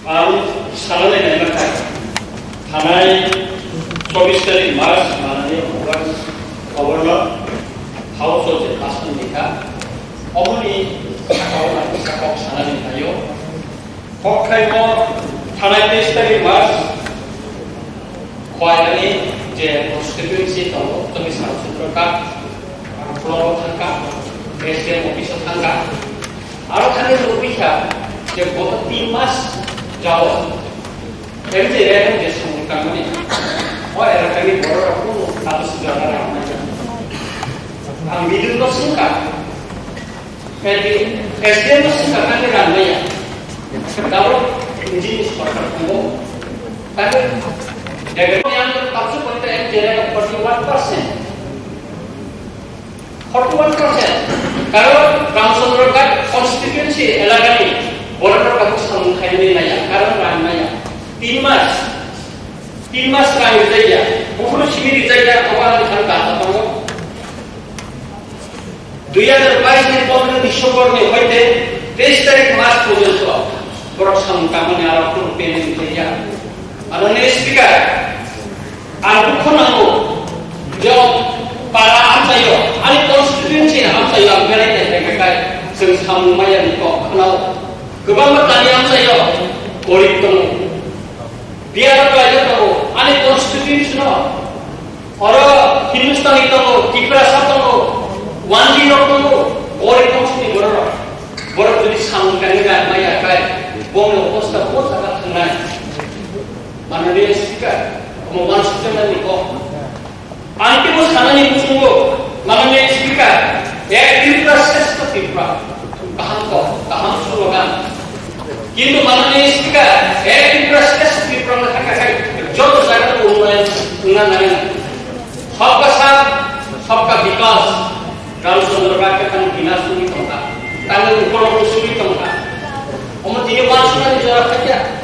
सालायनाय नाथाय थानाय 24 तारिख मार्च माननीय governor house of the Assembly 어머니 사과を사나니까요. 혹하이모 थानाय 23 तारिख मार्च खवायनानै जे constituency दङ जोंनि सानसुत्रका फ्लोराव थांगा एसडीएम अफिसाव थांगा आरो थांनो लुबैया जे गत 3 मास जाओ एमजे रेन जे समकामनि ओ एराकानि बर'रावखौ आबो सुगारा आं मिडिलखौ सुका एसडीएम सुका काने राननाया दाबो इंजिनियार सरकार दङ tapi dengan yang terpaksa pada MJR 41%. 41%. Kalau Ramsundra kan konstitusi elagani, border kamu sangkai ni naya, karena lain naya. Timas kayu saja. Bukan sini saja kawan kan kata kamu. 2022 ni pemilihan Disember ni, heute 23 तारिख मार्च পর্যন্ত border sangkaman yang aku pilih saja. Adanya speaker, aku kenal jawab para amsayo, ani konstitusi amsayo anggaran yang terkait sesama yang kau kenal, kebanyakan tani amsayo, korip temu, biar apa aja temu, ani konstitusi no, orang Hindustan itu temu, Tiprasa temu, Wandi temu, korip konstitusi borok jadi sangkan dengan maya kai, bom posta agak tenang. Mana dia speaker, kemudian sistem ni kok. Anti bos kanan ni sungguh, mana dia speaker, Tipra sesat Tipra, kaham slogan. কিন্তু mana dia speaker, Tipra sesat Tipra nak kaya, jodoh saya tu ungan nanya. Sabka sab, sabka vikas, kalau Ramsundra kan bina suri tongka, kalau ukor suri tongka. Omo tiga bahasa ni jawab saja.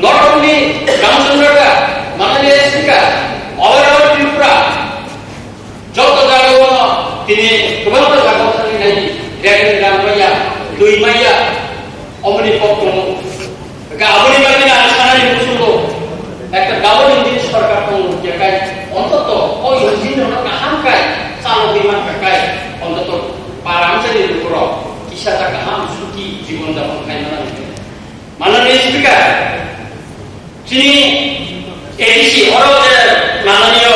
Not only Ramsundra, Mananiya Speaker, overall Tripura, Joko Jagawana, Tini, Kumala Jagawana Nadi, Dragon Ramaya, Dui Maya, Omni Pokono, Gabuni Magana, Sanani Musulo, like the governing this for Kapon, Jakai, on the top, or you see the Hankai, Salo Biman Kakai, on the top, Paramsa in the Kuro, Kisata Kaham, Suki, Jimunda Kainana. Mananiya Speaker, Sini edisi orang je mananya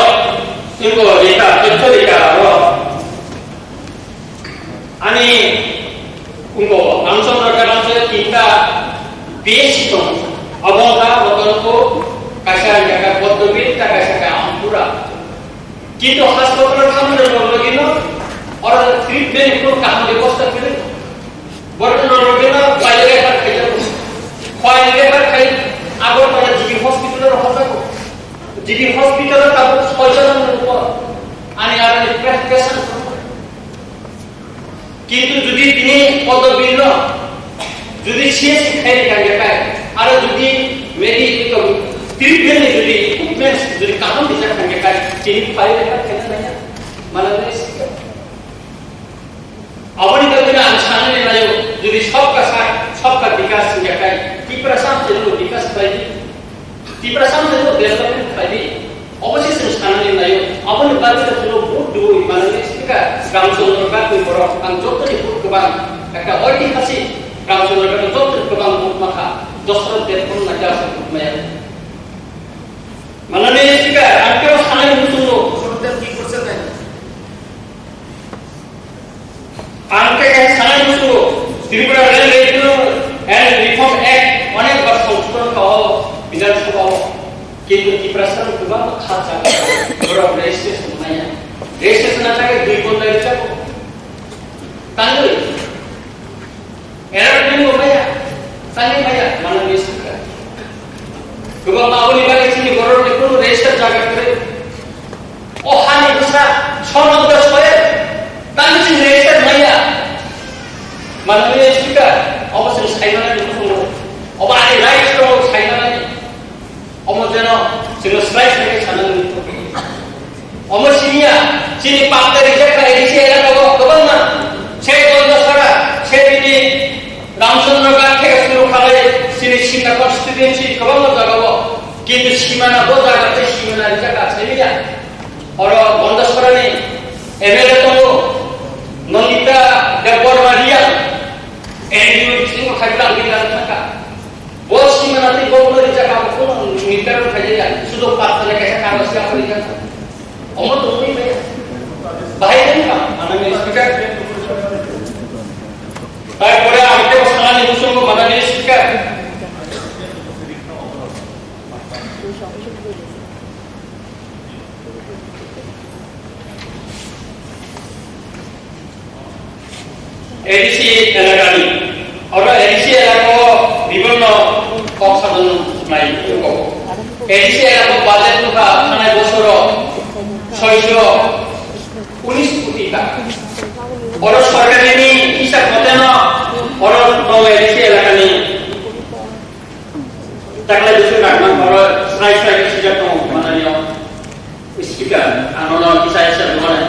itu kita betul kita orang. Ani untuk Ramsundra kerana kita basic tu, abang dah betul tu kasih jaga betul kita kasih ke ampura. Kita hospital kamu dalam begini orang treatment itu kamu di poster pilih. Betul dalam begini bayar lebar kerja, bayar lebar kerja. Agar pada GB হসপিটালের হতাকো GB হসপিটালের তারপর সচেতন উপর আনি আর prescription কিন্তু যদি তিনি পদবিল যদি সিএসসি খাই কাজে আর যদি মেডিকেল ট্রিটমেন্ট যদি ইকুইপমেন্টস যদি কাম দিতে থাকে কাজ তিনি পাইলে কেন না মানে अवनी कभी आंसर नहीं लायो जो सबका साथ सबका विकास हो जाता है तीव्रताम से जो विकास पाएगी तीव्रताम से जो डेवलपमेंट पाएगी अवश्य संस्थान नहीं लायो अवनी बात से जो बहुत दो माने इसका Ramsundra का कोई बड़ा अंजोत नहीं बहुत कबान एक ऐतिहासिक Ramsundra का अंजोत कबान बहुत मखा दोस्तों तेरपन नजा से में माने इसका आपके पास खाने में सुनो Angka yang sangat musuh, Tripura Railway and Reform Act, अनेक बार संशोधन कहो, विधान सभा किंतु Tripura सरकार juga खासा बड़ा रेजिस्ट्रेशन बनाया, रेजिस्ट्रेशन आता है 2 बंदा इच्छा को, तांगल, एरर नहीं हो पाया, तांगल पाया, माना रेजिस्ट्रेशन कर, juga माहौल निकाले इसलिए गौरव ने कुछ रेजिस्ट्रेशन जाकर करे, ओ हानि दूसरा 6 नंबर सोए Tadi sih reset Maya, Mananiya Speaker, apa sih China ni tu? Apa ada right to China ni? Apa jeno, jeno slice ni China ni tu? Apa sini ya? Sini partai reject kan edisi ada kau mana? Saya tahu dah sekarang, saya ini Ramsundra kan kita suruh kalau sini China constituency kabang jagawo কিন্তু সীমানা bo jagate সীমানার জায়গা ছেলিয়া oro bondas korani MLA to Nandita দেববর্মারিয়া এনডিও Singh খাইলা বিধান থাকা bo সীমানাতে বগুলোর জায়গা কোন নির্ধারণ খাইয়া শুধু পাতলে কাছে কাগজ কা করি যাচ্ছে অমত হই ভাই বাইরে না মানে স্পিকার তারপরে আমাকে সালানি মুসলমান মাননীয় স্পিকার এডিসি এলাকানি আমরা এডিসি এলাকা বিভিন্ন কক্সাদন নাই এডিসি এলাকা বাজেট নুকা থানায় বছর 619 কোটি টাকা বড় সরকারি হিসাব মতে না বড় নয় এডিসি এলাকানি টাকা দুশো টাকা বড় সাইজ সাইজ সিজার তো মাননীয় স্পিকার আনন্দ কিসা হিসাব মানে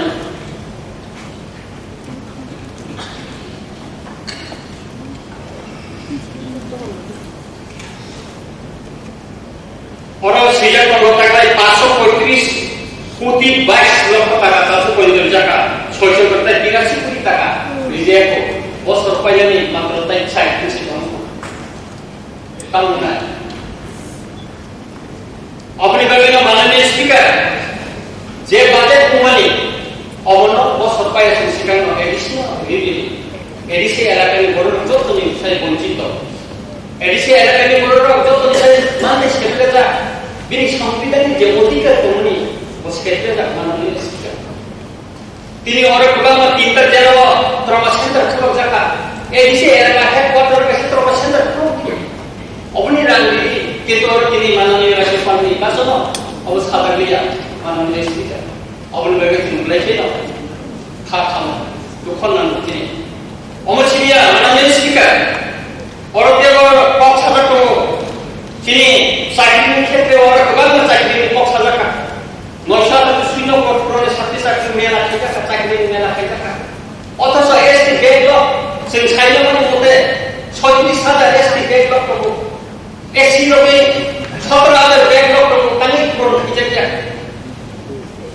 বড় সিজার তো টাকায় 535 কোটি 22 লক্ষ টাকা 475 টাকা 600 কোটি 82 কোটি টাকা রিজেক্ট বছর পাইনি মাত্র তাই 60 কোটি কারণ না আপনি ভাবেন মাননীয় স্পিকার যে বাজেট কুমানি অবন্য বছর পাইছেন সেখানে এডিসি এলাকার বড় যত নিশ্চয় বঞ্চিত এডিসি এলাকার বড় যত নিশ্চয় মানে সেটা যা বিনি সংবিধানের যে অধিকার কমনি সেটা যা মাননীয় স্পিকার তিনি অনেক প্রোগ্রাম তিনটা জেলা ট্রমা সেন্টার ছোট জায়গা এডিসি এলাকা হেডকোয়ার্টার কাছে ট্রমা সেন্টার अपनी राजनीति के तौर তিনি মাননীয় রাজ্যপাল নির্বাচন অবস্থা বাগলিয়া মাননীয় স্পিকার অবনি বেগে তুমলাইছে না খাখাম দুখনান তিনি অমছিয়া মাননীয় স্পিকার পরদেবর পক্ষাগত তিনি চাকরির ক্ষেত্রে ওর গোবাল চাকরির পক্ষাগত নশাত শূন্য প্রণে সাথে চাকরি মেলা থেকে চাকরি মেলা থেকে অথচ এসটি বেগলক जों সাইলমানি মতে 36,000 এসটি বেগলক করব এসি লোকে 17,000 বেগলক করব কানে করব কিটা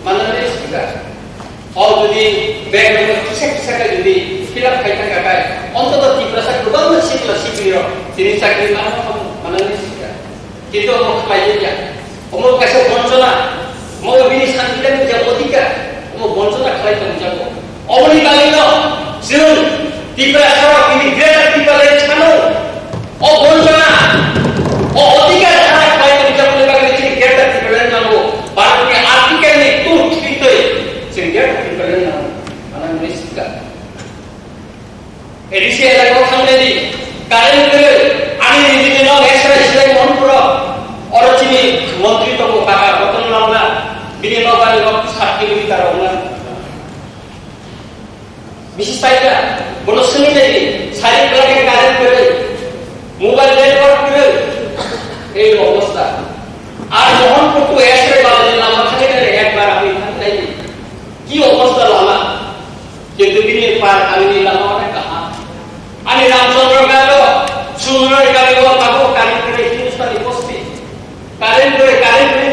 মাননীয় স্পিকার और যদি বেগলক কিসা কিসা কা যদি ফিলাপ খাইতা কাকায় অন্তত ত্রিপুরা গোবাল শিখলা শিখির তিনি চাকরি মাননীয় স্পিকার কিন্তু অমুক পাইয়া অমুক কাছে বঞ্চনা মগ বিনি শান্তির যে অধিকার অমুক বঞ্চনা খাইতে যাব অবনি বালিল जों ত্রিপুরা সরকার তিনি গ্রেটার ত্রিপুরার ছানো ও বঞ্চনা ও অধিকার ছাড়া খাইতে যাব লাগে তিনি গ্রেটার ত্রিপুরার নাম ভারতীয় আর্টিকেল নে তো ঠিক जों গ্রেটার ত্রিপুরার নাম মাননীয় স্পিকার এডিসি এলাকা থামলেনি কারেন্ট আমি নিজে নাও এসরা ইসলাই মনপুর অরচিনি মন্ত্রী তো কাকা রতন লাউনা বিনিময় বাড়ি রক্ত 60 কিলোমিটার ওনা বিশেষ পাইলা বড় সেমিনারি সারি প্লাগে কারেন্ট করে মোবাইল নেটওয়ার্ক করে এই অবস্থা আর যখন কত এসরে বাজে নাম থাকে একবার আমি থাকলাই কি অবস্থা লামা কিন্তু বিনি পার আমি লামাটা কাহা আমি রামচন্দ্র গেল সুন্দর গেল বাবু কারেন্ট করে হিন্দুস্তানি বস্তি কারেন্ট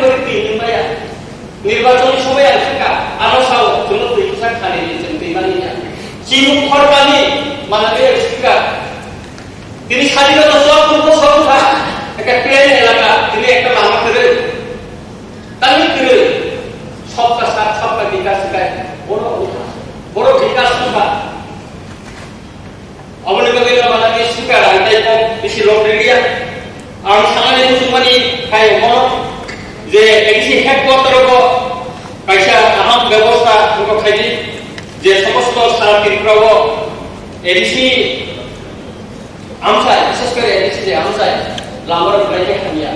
করে তিন মায়া নির্বাচনী সময় আছে কা আরো সাও তুমি তো ইচ্ছা খালি দিয়েছেন বেমানি না চিমু খরবানি মাননীয় স্পিকার তিনি স্বাধীনতা সব পূর্ব সংস্থা একটা প্লেন এলাকা তিনি একটা লামা করে তাই করে সবকা সাথ সবকা বিকাশ গায় বড় বিকাশ সংস্থা অবনি বগিলা মাননীয় স্পিকার আইতাই কম বেশি লোক রেডিয়া আর সামান্য মুসলমানি খাই মন যে এডিসি হেডকোয়ার্টার পয়সা আহম ব্যবস্থা খাইলি যে সমস্ত সারা ত্রিপুরা এডিসি আমসাই বিশেষ করে এডিসি যে আমসাই লাম্বার ব্লাইকে খানিয়া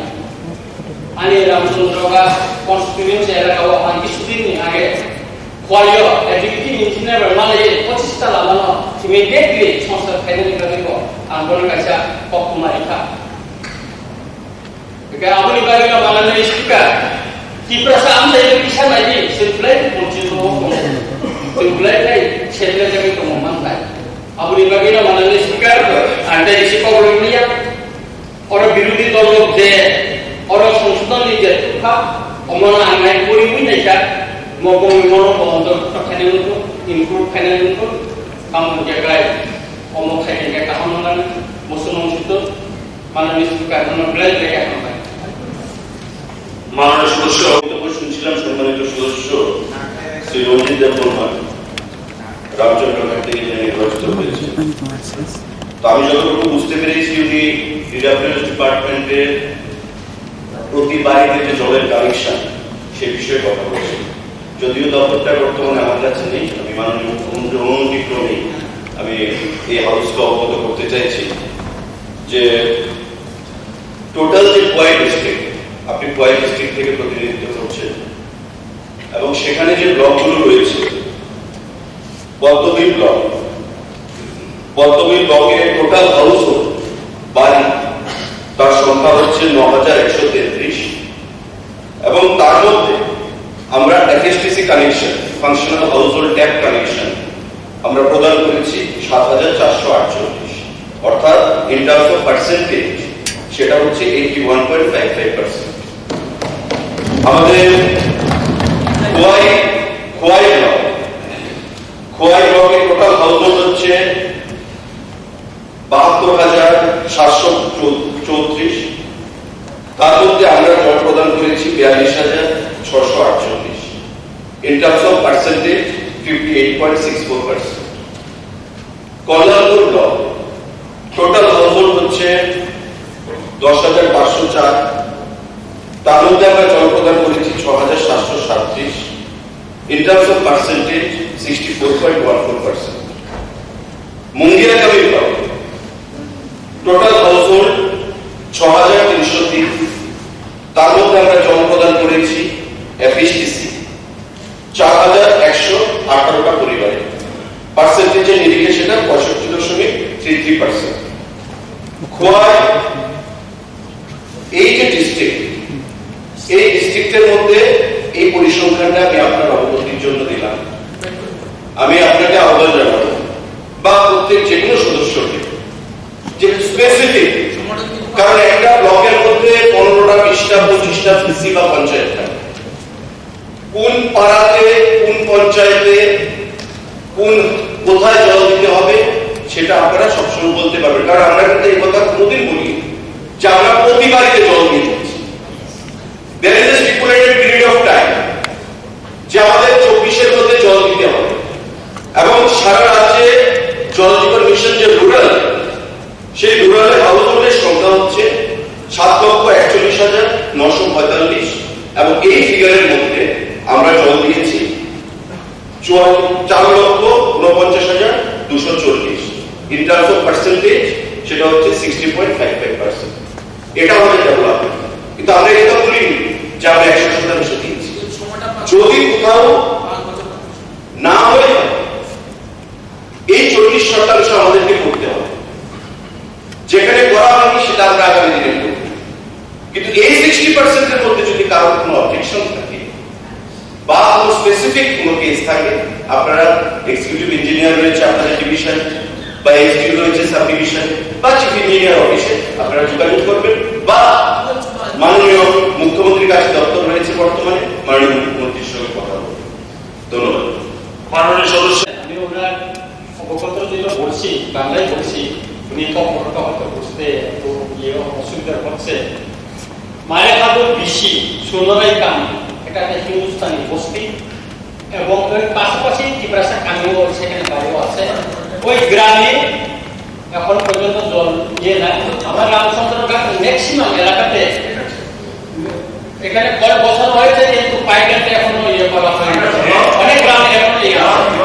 আনি রামচন্দ্রগা কনস্টিটিউয়েন্সি এলাকা আর কিছুদিন আগে কোয়ালিও এডিটিং ইঞ্জিনিয়ার মানে 25টা লামানো ইমিডিয়েটলি সংস্থা খাইনি করিব আন্দোলন কাইসা পক্ষমারিখা আপনি বাড়িটা মাননীয় স্পিকার ত্রিপুরা আমসাই কিসা নাইনি সিম্পলাই বঞ্চিত সিম্পলাই নাই ছেলে যাবে তো মান নাই আপনি বাড়িটা মাননীয় স্পিকার আন্ডার এসি পাবলিয়া ওর বিরোধী দল যে ওর সংশোধন যে তুফা অমন আইন করিবই নাই স্যার মগমি মন বন্ধ খানে নতো ইমপ্রুভ খানে নতো কামন জায়গায় অমক খাইকে কাহন না মুসলমান সুতো মাননীয় স্পিকার ব্লেজ রেখে এখন মাননীয় সদস্য শুনছিলাম সম্মানিত সদস্য শ্রী রঞ্জিত দেব বর্মা রামচন্দ্রঘাট থেকে নির্বাচিত হয়েছে। তো আমি যতটুকু বুঝতে পেরেছি উনি ডিডাব্লিউএস ডিপার্টমেন্টের প্রতি বাড়িতে যে জলের কানেকশন সে বিষয়ে কথা বলছেন। যদিও দপ্তরটা বর্তমানে আমার কাছে নেই, আমি মাননীয় মুখ্যমন্ত্রী অনুমতি ক্রমে আমি এই হাউসকে অবগত করতে চাইছি যে টোটাল যে কোয়াই ডিস্ট্রিক্ট, আপনি কোয়াই ডিস্ট্রিক্ট থেকে প্রতিনিধিত্ব করছেন এবং সেখানে যে ব্লকগুলো রয়েছে পদ্মবী ব্লকে টোটাল হাউস বাড়ি তার সংখ্যা হচ্ছে ৯,১৩৩ এবং তার মধ্যে আমরা FSTC connection functional household tap connection আমরা প্রদান করেছি ৭,৪৪৮ অর্থাৎ ইন টার্মস অফ পার্সেন্টেজ সেটা হচ্ছে 81.55%। আমাদের খোয়াই ব্লকে টোটাল হাউসহোল্ড হচ্ছে ৭২,৭৩৪। তার মধ্যে আমরা জল প্রদান করেছি ৪২,৬৪৮। In terms of percentage 58.64%। Kalyanpur block total household হচ্ছে ১০,৫০৪। তার মধ্যে আমরা জল প্রদান করেছি ৬,৭৩৭। In terms of percentage 64.14%। Mungiakami block total household ৬,৩০৩। তার মধ্যে আমরা জল প্রদান করেছি এফএসটিসি ৪,১১৮টা পরিবারে। পার্সেন্টেজের নিরিখে সেটা ৬৫.33%। খোয়াই এই যে ডিস্ট্রিক্ট, এই ডিস্ট্রিক্টের মধ্যে এই পরিসংখ্যানটা আমি আপনার অবগতির জন্য দিলাম। আমি আপনাকে আহ্বান জানাবো বা প্রত্যেক যে কোনো সদস্যকে যে স্পেসিফিক, কারণ একটা ব্লকের মধ্যে 15টা 20টা 25টা পিসি বা পঞ্চায়েত থাকে, কোন পাড়াতে কোন পঞ্চায়েতে কোন কোথায় জল দিতে হবে সেটা আপনারা সবসময় বলতে পারবেন। কারণ আমরা কিন্তু এই কথা কোনোদিন বলি যে আমরা প্রতি বাড়িতে জল দিয়ে দিচ্ছি। There is a stipulated period of time যে আমাদের 24-এর মধ্যে জল দিতে হবে এবং সারা রাজ্যে জল জীবন মিশন যে রুরাল, সেই রুরালের হাউসহোল্ডের সংখ্যা হচ্ছে ৭,৪১,৯৪৫ এবং এই ফিগারের মধ্যে আমরা জল দিয়েছি ৪,৪৯,২৪০। ইন টার্মস অফ পার্সেন্টেজ সেটা হচ্ছে 60.55%। এটা আমাদের ডেভেলপমেন্ট। কিন্তু আমরা এটা বলিনি যে আমরা ১০০% দিয়েছি। যদি কোথাও না হয়ে এই ৪০% আমাদেরকে করতে হবে, যেখানে করা হয়নি সেটা আমরা আগামী দিনে করব। কিন্তু এই 60%-এর মধ্যে যদি কারোর কোনো অবজেকশন থাকে বা কোনো স্পেসিফিক কোনো কেস থাকে, আপনারা এক্সিকিউটিভ ইঞ্জিনিয়ার রয়েছে আপনাদের ডিভিশন বা এসডিও রয়েছে সাব ডিভিশন বা চিফ ইঞ্জিনিয়ার অফিসে আপনারা যোগাযোগ করবেন বা মাননীয় মুখ্যমন্ত্রীর কাছে দপ্তর রয়েছে বর্তমানে, মাননীয় মুখ্যমন্ত্রীর সঙ্গে কথা বলবেন। ধন্যবাদ। মাননীয় সদস্য, আমি ওনার অবগত যেটা বলছি বাংলায় বলছি, উনি তো অপরটা হয়তো বুঝতে একটু অসুবিধা হচ্ছে। মায়ের হাতের বেশি সোনারাই কাম, এটা একটা হিন্দুস্তানি বস্তি এবং ওই পাশাপাশি ত্রিপুরা কামিও সেখানে বাড়িও আছে। ওই গ্রামে এখন পর্যন্ত জল ইয়ে না। আমার রামচন্দ্রঘাট ম্যাক্সিমাম এলাকাতে এখানে কল বসানো হয়েছে কিন্তু পাইপলাইনটা এখনো ইয়ে করা হয়নি। অনেক গ্রামে এখনো ইয়ে আছে।